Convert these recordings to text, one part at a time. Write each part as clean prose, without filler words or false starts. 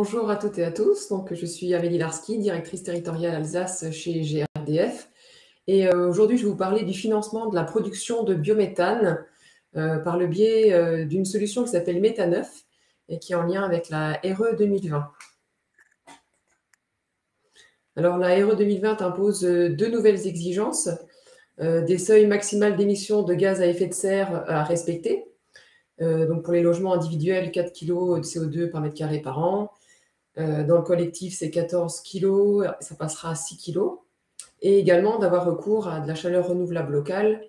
Bonjour à toutes et à tous. Donc, je suis Amélie Larski, directrice territoriale Alsace chez GRDF. Et aujourd'hui, je vais vous parler du financement de la production de biométhane par le biais d'une solution qui s'appelle Métaneuf et qui est en lien avec la RE 2020. Alors, la RE 2020 impose deux nouvelles exigences, des seuils maximaux d'émissions de gaz à effet de serre à respecter. Donc, pour les logements individuels, 4 kg de CO2 par mètre carré par an. Dans le collectif, c'est 14 kg, ça passera à 6 kg. Et également d'avoir recours à de la chaleur renouvelable locale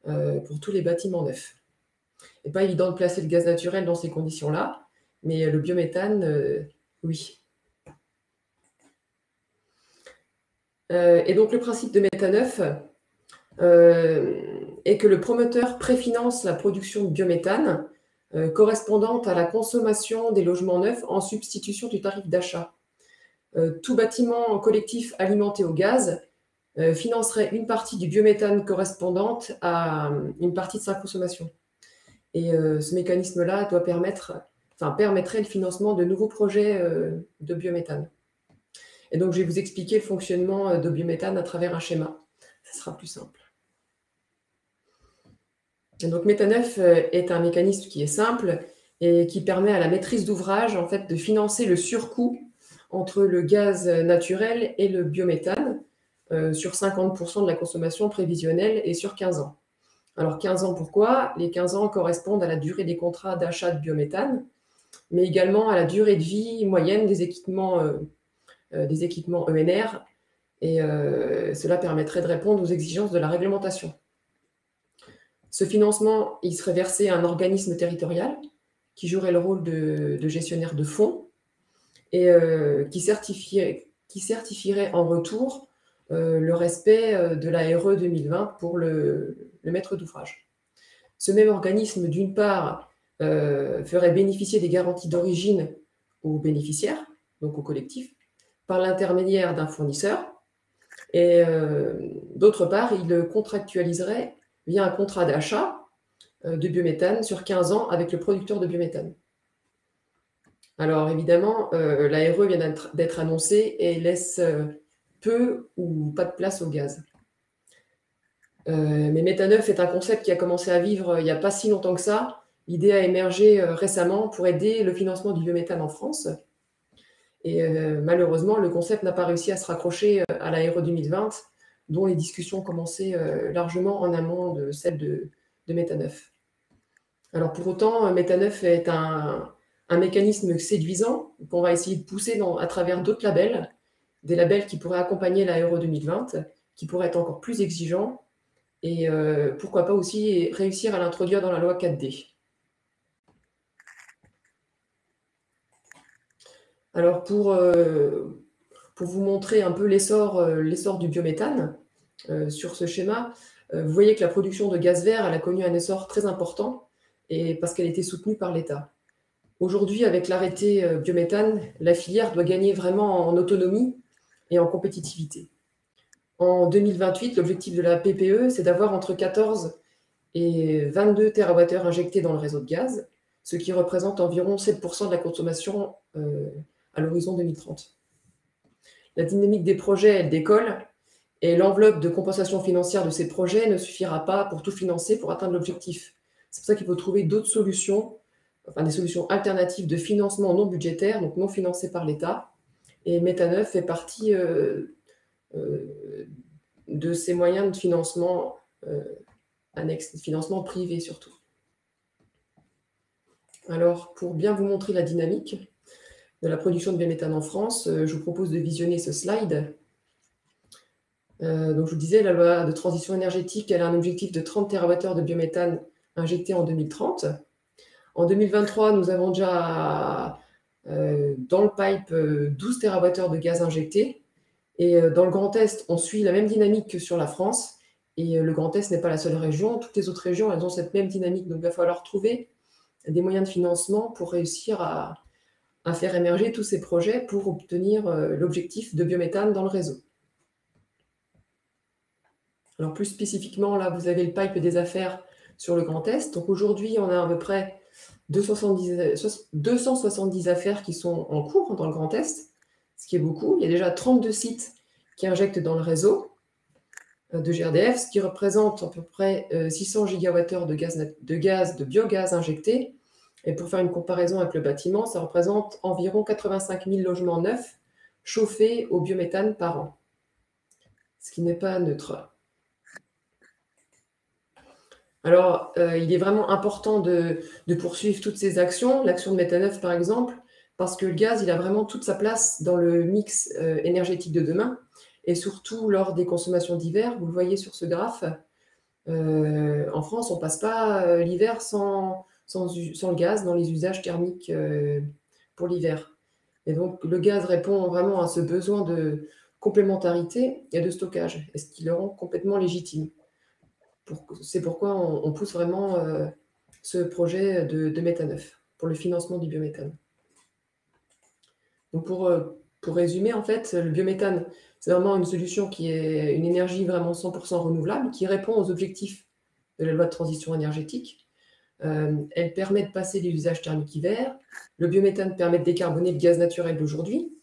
pour tous les bâtiments neufs. Et pas évident de placer le gaz naturel dans ces conditions-là, mais le biométhane, oui. Et donc le principe de Métaneuf est que le promoteur préfinance la production de biométhane correspondante à la consommation des logements neufs en substitution du tarif d'achat. Tout bâtiment collectif alimenté au gaz financerait une partie du biométhane correspondante à une partie de sa consommation. Et ce mécanisme-là permettrait le financement de nouveaux projets de biométhane. Et donc, je vais vous expliquer le fonctionnement de biométhane à travers un schéma. Ce sera plus simple. Et donc, Métaneuf est un mécanisme qui est simple et qui permet à la maîtrise d'ouvrage en fait, de financer le surcoût entre le gaz naturel et le biométhane sur 50% de la consommation prévisionnelle et sur 15 ans. Alors 15 ans, pourquoi? Les 15 ans correspondent à la durée des contrats d'achat de biométhane, mais également à la durée de vie moyenne des équipements ENR, et cela permettrait de répondre aux exigences de la réglementation. Ce financement, il serait versé à un organisme territorial qui jouerait le rôle de gestionnaire de fonds et qui certifierait en retour le respect de la RE 2020 pour le maître d'ouvrage. Ce même organisme, d'une part, ferait bénéficier des garanties d'origine aux bénéficiaires, donc au collectif, par l'intermédiaire d'un fournisseur, et d'autre part, il contractualiserait via un contrat d'achat de biométhane sur 15 ans avec le producteur de biométhane. Alors évidemment, la RE vient d'être annoncée et laisse peu ou pas de place au gaz. Mais Métaneuf est un concept qui a commencé à vivre il n'y a pas si longtemps que ça. L'idée a émergé récemment pour aider le financement du biométhane en France. Et malheureusement, le concept n'a pas réussi à se raccrocher à la RE 2020, dont les discussions commençaient largement en amont de celle de Métaneuf. Alors pour autant, Métaneuf est un mécanisme séduisant qu'on va essayer de pousser à travers d'autres labels, des labels qui pourraient accompagner la RE 2020, qui pourraient être encore plus exigeants, et pourquoi pas aussi réussir à l'introduire dans la loi 4D. Alors pour vous montrer un peu l'essor du biométhane sur ce schéma, vous voyez que la production de gaz vert elle a connu un essor très important et parce qu'elle était soutenue par l'État. Aujourd'hui, avec l'arrêté biométhane, la filière doit gagner vraiment en autonomie et en compétitivité. En 2028, l'objectif de la PPE, c'est d'avoir entre 14 et 22 TWh injectés dans le réseau de gaz, ce qui représente environ 7% de la consommation à l'horizon 2030. La dynamique des projets, elle décolle, et l'enveloppe de compensation financière de ces projets ne suffira pas pour tout financer pour atteindre l'objectif. C'est pour ça qu'il faut trouver d'autres solutions, enfin des solutions alternatives de financement non budgétaire, donc non financées par l'État. Et Métaneuf fait partie de ces moyens de financement annexes, de financement privé surtout. Alors, pour bien vous montrer la dynamique de la production de biométhane en France, je vous propose de visionner ce slide. Donc, je vous disais, la loi de transition énergétique, elle a un objectif de 30 TWh de biométhane injecté en 2030. En 2023, nous avons déjà dans le pipe 12 TWh de gaz injecté. Et dans le Grand Est, on suit la même dynamique que sur la France. Et le Grand Est n'est pas la seule région. Toutes les autres régions, elles ont cette même dynamique. Donc, il va falloir trouver des moyens de financement pour réussir à faire émerger tous ces projets pour obtenir l'objectif de biométhane dans le réseau. Alors plus spécifiquement, là, vous avez le pipe des affaires sur le Grand Est. Donc aujourd'hui, on a à peu près 270 affaires qui sont en cours dans le Grand Est, ce qui est beaucoup. Il y a déjà 32 sites qui injectent dans le réseau de GRDF, ce qui représente à peu près 600 gigawattheures de biogaz injectés. Et pour faire une comparaison avec le bâtiment, ça représente environ 85 000 logements neufs chauffés au biométhane par an, ce qui n'est pas neutre. Alors, il est vraiment important de poursuivre toutes ces actions, l'action de Méthaneuf par exemple, parce que le gaz, il a vraiment toute sa place dans le mix énergétique de demain, et surtout lors des consommations d'hiver. Vous le voyez sur ce graphe, en France, on ne passe pas l'hiver sans le gaz dans les usages thermiques pour l'hiver. Et donc, le gaz répond vraiment à ce besoin de complémentarité et de stockage, et ce qui le rend complètement légitime. C'est pourquoi on pousse vraiment ce projet de Méthaneuf pour le financement du biométhane. Donc pour résumer, en fait, le biométhane, c'est vraiment une solution qui est une énergie vraiment 100% renouvelable, qui répond aux objectifs de la loi de transition énergétique. Elle permet de passer les usages thermiques hiver. Le biométhane permet de décarboner le gaz naturel d'aujourd'hui.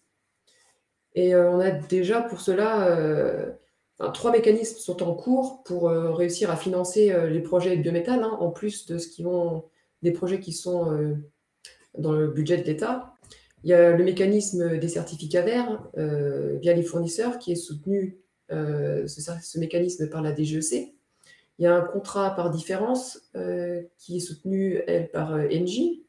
Et on a déjà pour cela 3 mécanismes sont en cours pour réussir à financer les projets de biométhane, en plus de des projets qui sont dans le budget de l'État. Il y a le mécanisme des certificats verts via les fournisseurs qui est soutenu, ce mécanisme par la DGEC. Il y a un contrat par différence qui est soutenu, elle, par Engie.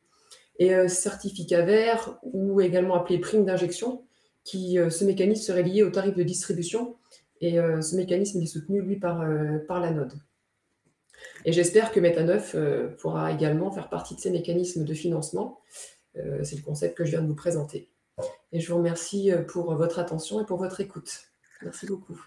Et certificat vert, ou également appelé prime d'injection, ce mécanisme serait lié au tarif de distribution. Et ce mécanisme est soutenu, lui, par l'ANODE. Et j'espère que Méthaneuf pourra également faire partie de ces mécanismes de financement. C'est le concept que je viens de vous présenter. Et je vous remercie pour votre attention et pour votre écoute. Merci beaucoup.